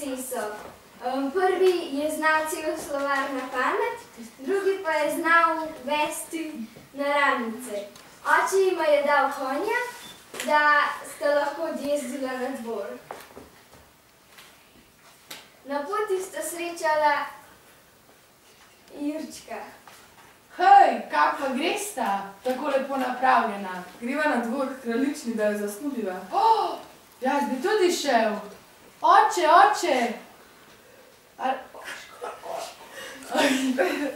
procesov. Prvi je znal cel slovar na pamet, drugi pa je znal vesti naravnice. Oče jima je dal konja, da sta lahko odjezdila na dvor. Na poti sta srečala Jurčka. Hej, kak pa gresta, tako lepo napravljena. Greva na dvor k kraljični, da jo zasnudiva. Jaz bi tudi šel. Oče!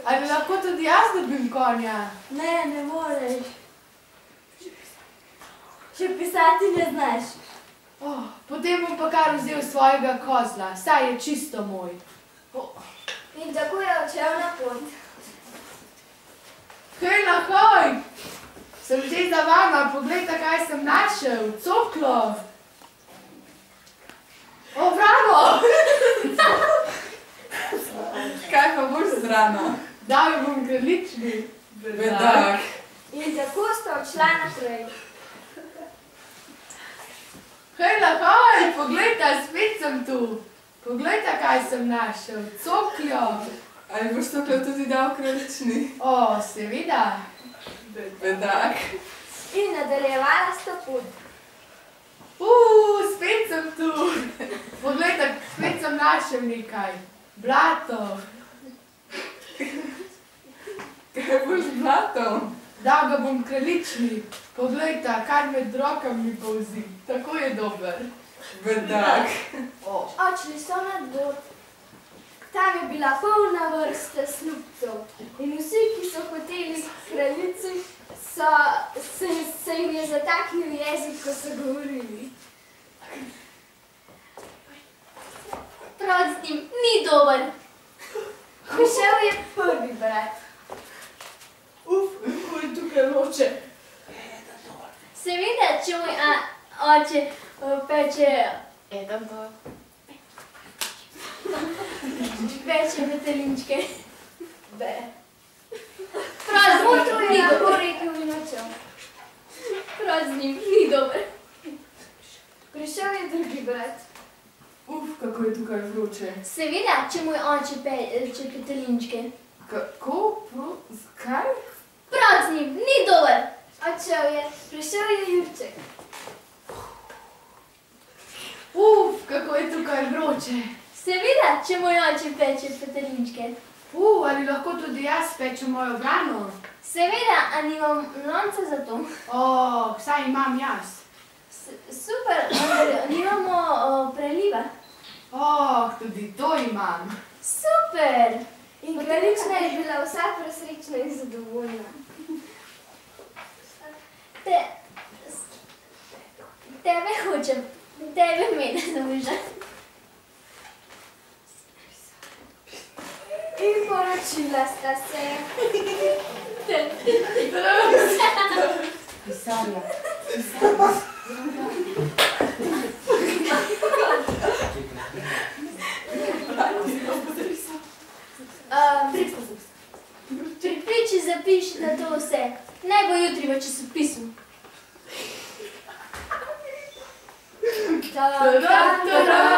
Ali lahko tudi jaz dobim konja? Ne, ne moreš. Še pisati ne znaš. Potem bom pa kar vzel svojega kozla, saj je čisto moj. In tako je odšel na pot. Hej, nahoj! Sem že za vama, poglejte, kaj sem našel, coklo. Bravo! Kaj pa boš zrana? Dal jo bom kraljični. Bedak. In tako sta odšla naprej. Hej, nahoj, poglejte, spet sem tu. Poglejte, kaj sem našel, cokljo. Ali boš tokrat tudi dal kraljični? Seveda. Bedak. In nadaljevala sta pot. Spet sem tu. Poglejte, spet sem našel nekaj. Blato. Kaj boš z blatom? Dal ga bom kraljični. Poglejte, kar med rokami polzi. Tako je dober. Bedak. Odšli so na dvor. Tam je bila polna vrsta slupcev. In vsi, ki so hoteli k kraljici, se jim je zataknil jezik, ko so govorili. Prav z njim ni dober. Prišel je prvi brat. Kako je tukaj vroče. Seveda, če moj oče peče petelinčke. Prav z njim To je ni lahko dober. rekel in odšel. Prav z njim ni dober. Prišel je drugi brat. Kako je tukaj vroče. Seveda, če moj oče peče petelinčke. Kako? Kaj? Prav z njim ni dober. Odšel je. Prišel je Jurček. Kako je tukaj vroče. Seveda, če moj oče peče petelinčke. Ali lahko tudi jaz pečem mojo grano? Seveda, a nimam lonca za to. Saj imam jaz. Super, vendar nimamo preliva. Tudi to imam. Super. In kraljična je bila vsa presrečna in zadovoljna. Tebe hočem, tebe mene zauža. In poročila sta se. Pisarja. Pri priči zapiši na to vse. Naj bo jutri v časopisu. Ta-da-da-da.